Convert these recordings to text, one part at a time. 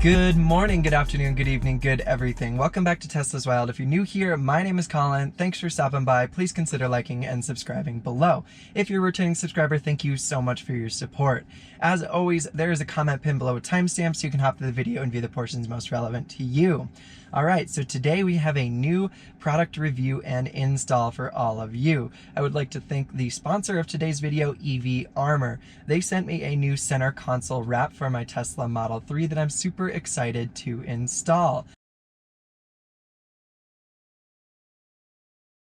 Good morning, good afternoon, good evening, good everything. Welcome back to Tesla's Wild. If you're new here, my name is Colin. Thanks for stopping by. Please consider liking and subscribing below. If you're a returning subscriber, thank you so much for your support. As always, there is a comment pinned below with timestamps so you can hop to the video and view the portions most relevant to you. Alright, so today we have a new product review and install for all of you. I would like to thank the sponsor of today's video, EV Armor. They sent me a new center console wrap for my Tesla Model 3 that I'm super excited to install.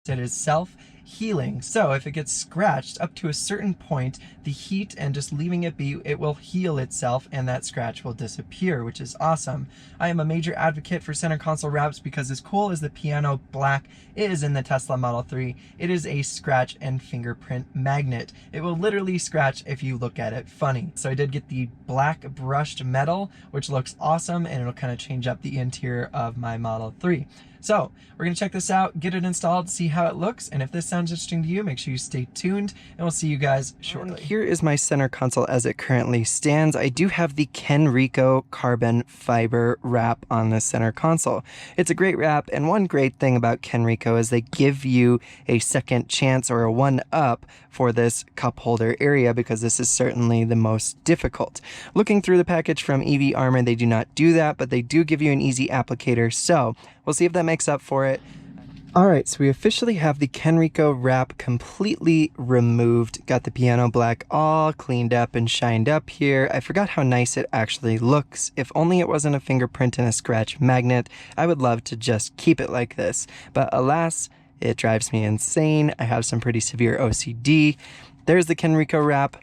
It is self-healing, so if it gets scratched up to a certain point, the heat and just leaving it be, it will heal itself and that scratch will disappear, which is awesome. I am a major advocate for center console wraps because as cool as the piano black is in the Tesla Model 3, it is a scratch and fingerprint magnet. It will literally scratch if you look at it funny. So I did get the black brushed metal, which looks awesome, and it'll kind of change up the interior of my Model 3. So we're gonna check this out, get it installed, see how it looks, and if this sounds interesting to you, make sure you stay tuned, and we'll see you guys shortly. And here is my center console as it currently stands. I do have the Kenrico carbon fiber wrap on the center console. It's a great wrap, and one great thing about Kenrico is they give you a second chance or a one-up for this cup holder area because this is certainly the most difficult. Looking through the package from EV Armor, they do not do that, but they do give you an easy applicator, so we'll see if that makes up for it. Alright, so we officially have the Kenrico wrap completely removed. Got the piano black all cleaned up and shined up here. I forgot how nice it actually looks. If only it wasn't a fingerprint and a scratch magnet, I would love to just keep it like this. But alas, it drives me insane. I have some pretty severe OCD. There's the Kenrico wrap.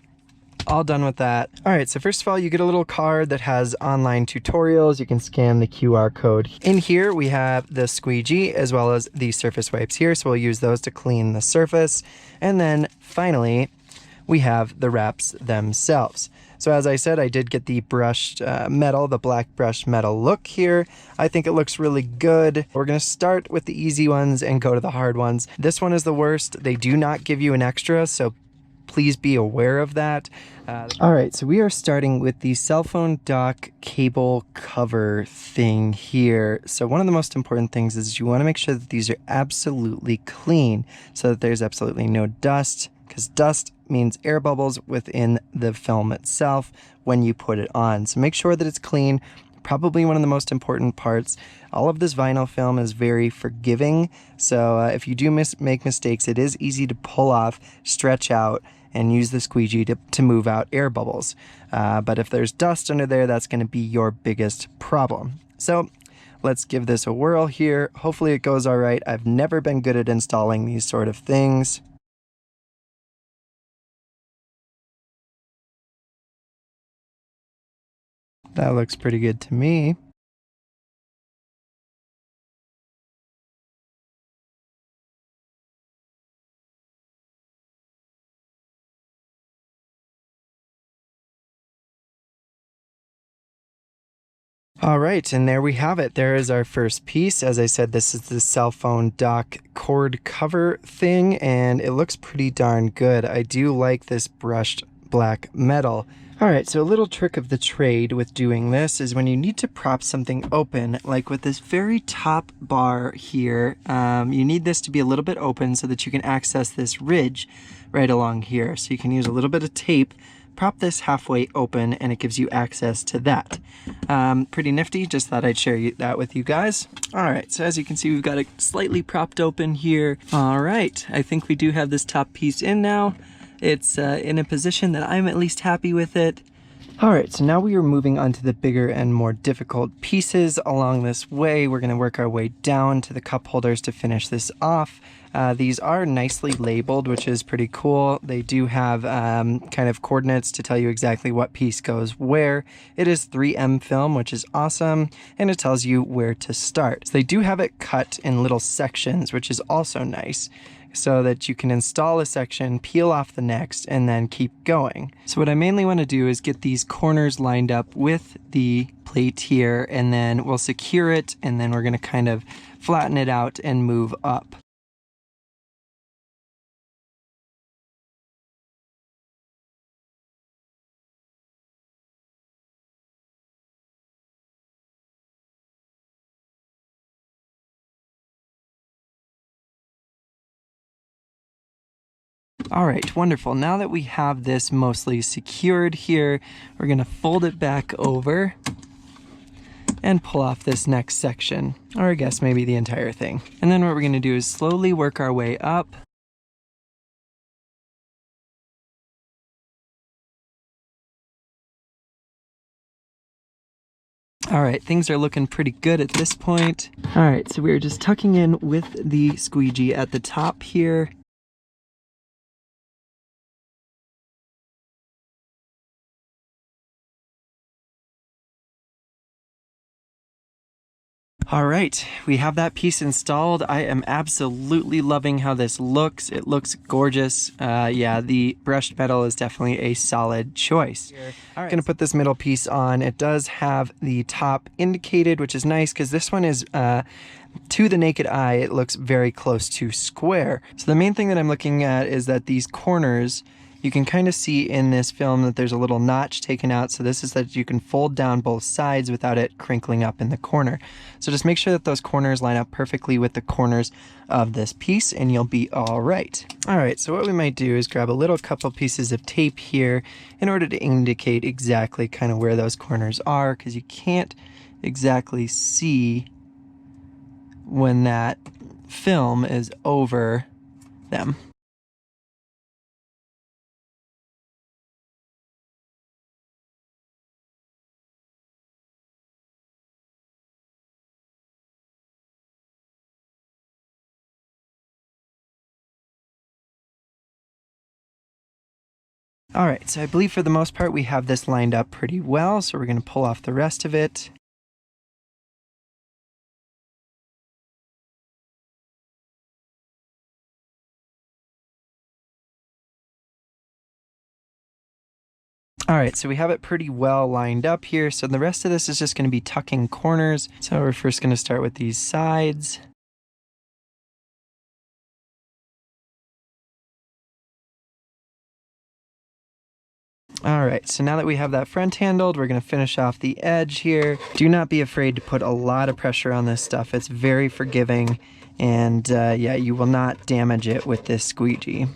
All done with that. Alright, so first of all, you get a little card that has online tutorials. You can scan the QR code. In here, we have the squeegee as well as the surface wipes here, so we'll use those to clean the surface. And then finally, we have the wraps themselves. So as I said, I did get the brushed metal, the black brushed metal look here. I think it looks really good. We're gonna start with the easy ones and go to the hard ones. This one is the worst. They do not give you an extra, so please be aware of that. Alright, so we are starting with the cell phone dock cable cover thing here. So one of the most important things is you want to make sure that these are absolutely clean so that there's absolutely no dust, because dust means air bubbles within the film itself when you put it on. So make sure that it's clean. Probably one of the most important parts. All of this vinyl film is very forgiving, so if you do make mistakes, it is easy to pull off, stretch out, and use the squeegee to move out air bubbles. But if there's dust under there, that's going to be your biggest problem. So let's give this a whirl here. Hopefully it goes all right. I've never been good at installing these sort of things. That looks pretty good to me. All right, and there we have it. There is our first piece. As I said, this is the cell phone dock cord cover thing, and it looks pretty darn good. I do like this brushed black metal. All right, so a little trick of the trade with doing this is when you need to prop something open, like with this very top bar here, you need this to be a little bit open so that you can access this ridge right along here. So you can use a little bit of tape, prop this halfway open, and it gives you access to that. Pretty nifty, just thought I'd share that with you guys. All right, so as you can see, we've got it slightly propped open here. All right, I think we do have this top piece in now. It's in a position that I'm at least happy with it. All right, so now we are moving on to the bigger and more difficult pieces along this way. We're gonna work our way down to the cup holders to finish this off. These are nicely labeled, which is pretty cool. They do have kind of coordinates to tell you exactly what piece goes where. It is 3M film, which is awesome, and it tells you where to start. So they do have it cut in little sections, which is also nice, so that you can install a section, peel off the next, and then keep going. So what I mainly want to do is get these corners lined up with the plate here, and then we'll secure it, and then we're going to kind of flatten it out and move up. All right, wonderful. Now that we have this mostly secured here, we're gonna fold it back over and pull off this next section, or I guess maybe the entire thing. And then what we're gonna do is slowly work our way up. All right, things are looking pretty good at this point. All right, so we're just tucking in with the squeegee at the top here. All right, we have that piece installed. I am absolutely loving how this looks. It looks gorgeous. Yeah, the brushed metal is definitely a solid choice. I'm gonna put this middle piece on. It does have the top indicated, which is nice because this one is, to the naked eye, it looks very close to square. So the main thing that I'm looking at is that these corners, you can kind of see in this film that there's a little notch taken out. So this is that you can fold down both sides without it crinkling up in the corner. So just make sure that those corners line up perfectly with the corners of this piece and you'll be all right. All right, so what we might do is grab a little couple pieces of tape here in order to indicate exactly kind of where those corners are, because you can't exactly see when that film is over them. All right, so I believe for the most part we have this lined up pretty well, so we're going to pull off the rest of it. All right, so we have it pretty well lined up here, so the rest of this is just going to be tucking corners. So we're first going to start with these sides. All right, so now that we have that front handled, we're gonna finish off the edge here. Do not be afraid to put a lot of pressure on this stuff. It's very forgiving, and yeah, you will not damage it with this squeegee.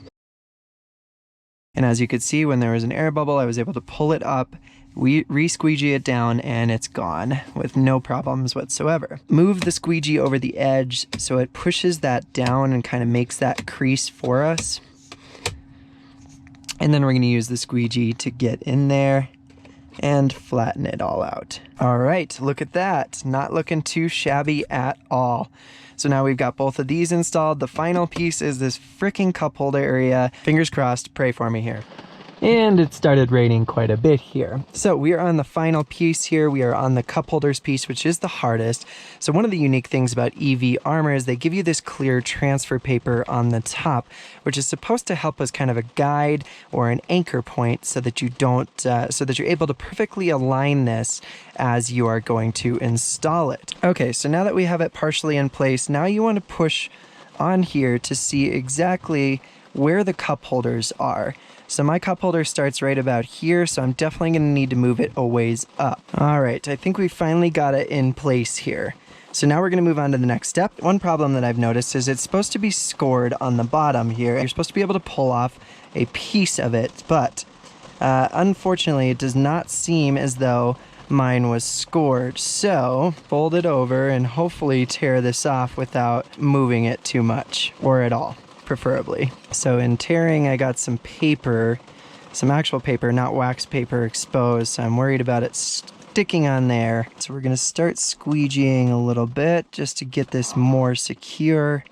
And as you could see, when there was an air bubble, I was able to pull it up, re-squeegee it down, and it's gone with no problems whatsoever. Move the squeegee over the edge so it pushes that down and kind of makes that crease for us. And then we're going to use the squeegee to get in there and flatten it all out. All right, look at that. Not looking too shabby at all. So now we've got both of these installed. The final piece is this freaking cup holder area. Fingers crossed, pray for me here. And it started raining quite a bit here. So we are on the final piece here. We are on the cup holders piece, which is the hardest. So one of the unique things about EV Armor is they give you this clear transfer paper on the top, which is supposed to help as kind of a guide or an anchor point so that you don't, so that you're able to perfectly align this as you are going to install it. Okay, so now that we have it partially in place, now you want to push on here to see exactly where the cup holders are. So my cup holder starts right about here, so I'm definitely going to need to move it a ways up. All right, I think we finally got it in place here. So now we're going to move on to the next step. One problem that I've noticed is it's supposed to be scored on the bottom here. You're supposed to be able to pull off a piece of it, but unfortunately it does not seem as though mine was scored. So fold it over and hopefully tear this off without moving it too much, or at all, preferably. So in tearing, I got some paper, some actual paper, not wax paper, exposed. So I'm worried about it sticking on there. So we're gonna start squeegeeing a little bit just to get this more secure.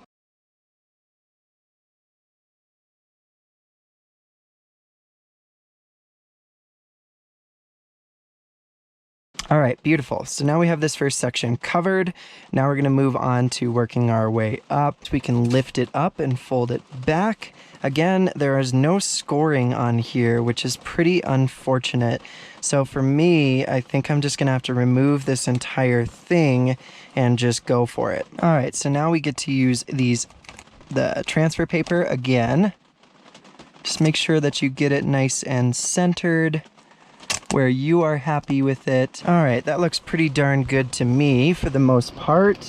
All right, beautiful. So now we have this first section covered. Now we're going to move on to working our way up. We can lift it up and fold it back. Again, there is no scoring on here, which is pretty unfortunate. So for me, I think I'm just going to have to remove this entire thing and just go for it. All right, so now we get to use the transfer paper again. Just make sure that you get it nice and centered where you are happy with it. All right, that looks pretty darn good to me for the most part.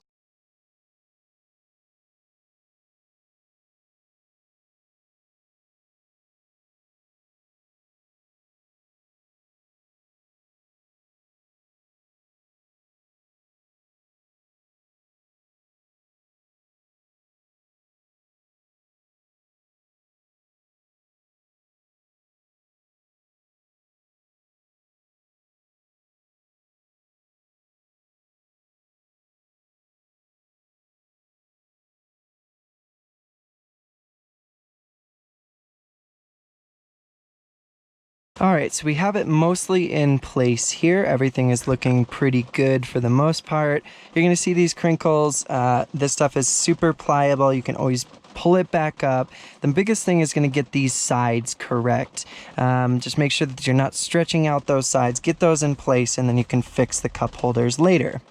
All right, so we have it mostly in place here. Everything is looking pretty good for the most part. You're gonna see these crinkles. This stuff is super pliable. You can always pull it back up. The biggest thing is gonna get these sides correct. Just make sure that you're not stretching out those sides. Get those in place, and then you can fix the cup holders later.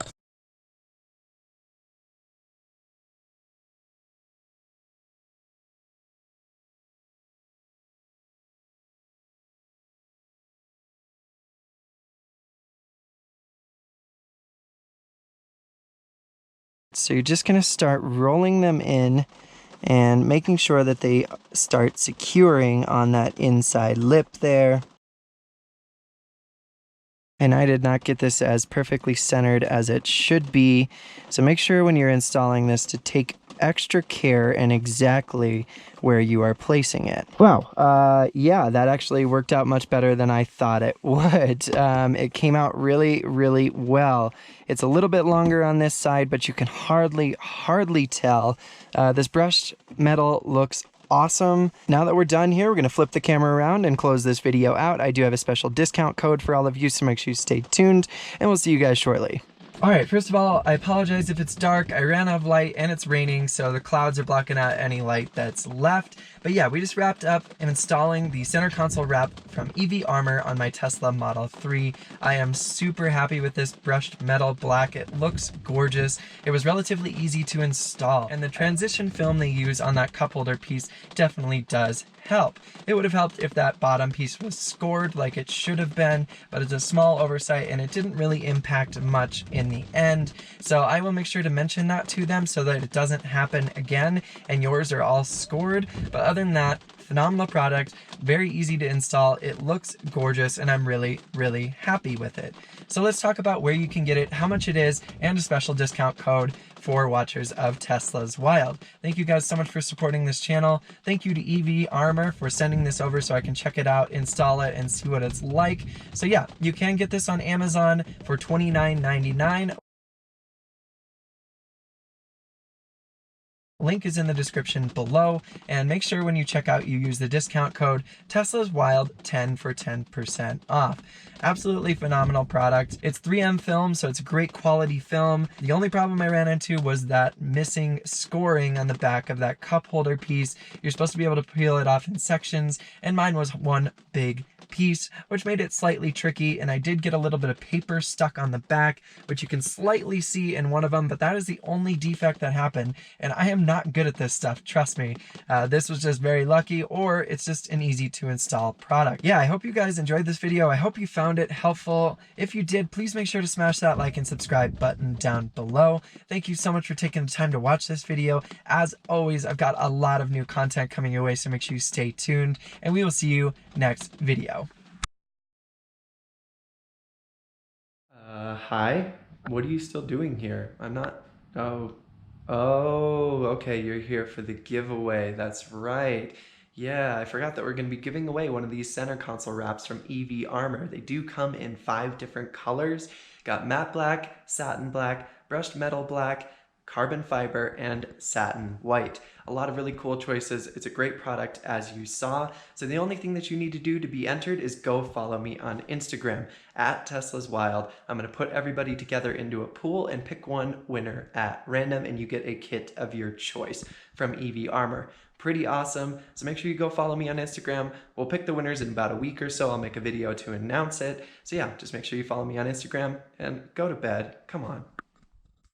So you're just gonna start rolling them in and making sure that they start securing on that inside lip there. And I did not get this as perfectly centered as it should be. So make sure when you're installing this to take extra care in exactly where you are placing it. Wow, yeah, that actually worked out much better than I thought it would. It came out really, really well. It's a little bit longer on this side, but you can hardly tell. This brushed metal looks awesome. Now that we're done here, we're going to flip the camera around and close this video out. I do have a special discount code for all of you, so make sure you stay tuned, and we'll see you guys shortly. All right, first of all, I apologize if it's dark. I ran out of light and it's raining, so the clouds are blocking out any light that's left. But yeah, we just wrapped up installing the center console wrap from EV Armor on my Tesla Model 3. I am super happy with this brushed metal black. It looks gorgeous. It was relatively easy to install, and the transition film they use on that cup holder piece definitely does help. It would have helped if that bottom piece was scored like it should have been, but it's a small oversight and it didn't really impact much in the end. So I will make sure to mention that to them so that it doesn't happen again and yours are all scored. But other than that, phenomenal product, very easy to install. It looks gorgeous and I'm really, really happy with it. So let's talk about where you can get it, how much it is, and a special discount code for watchers of Tesla's Wild. Thank you guys so much for supporting this channel. Thank you to EV Armor for sending this over so I can check it out, install it, and see what it's like. So yeah, you can get this on Amazon for $29.99. Link is in the description below, and make sure when you check out you use the discount code Tesla's Wild 10 for 10% off. Absolutely phenomenal product. It's 3M film, so it's a great quality film. The only problem I ran into was that missing scoring on the back of that cup holder piece. You're supposed to be able to peel it off in sections, and mine was one big piece, which made it slightly tricky, and I did get a little bit of paper stuck on the back, which you can slightly see in one of them, but that is the only defect that happened, and I am not good at this stuff, trust me. This was just very lucky, or it's just an easy to install product. Yeah, I hope you guys enjoyed this video. I hope you found it helpful. If you did, please make sure to smash that like and subscribe button down below. Thank you so much for taking the time to watch this video. As always, I've got a lot of new content coming your way, so make sure you stay tuned, and we will see you next video. Hi? What are you still doing here? I'm not... Oh, okay, you're here for the giveaway. That's right. Yeah, I forgot that we're going to be giving away one of these center console wraps from EV Armor. They do come in 5 different colors. Got matte black, satin black, brushed metal black, carbon fiber, and satin white. A lot of really cool choices. It's a great product, as you saw. So the only thing that you need to do to be entered is go follow me on Instagram at Tesla's Wild. I'm going to put everybody together into a pool and pick one winner at random, and you get a kit of your choice from EV Armor. Pretty awesome. So make sure you go follow me on Instagram. We'll pick the winners in about a week or so. I'll make a video to announce it. So yeah, just make sure you follow me on Instagram and go to bed. Come on.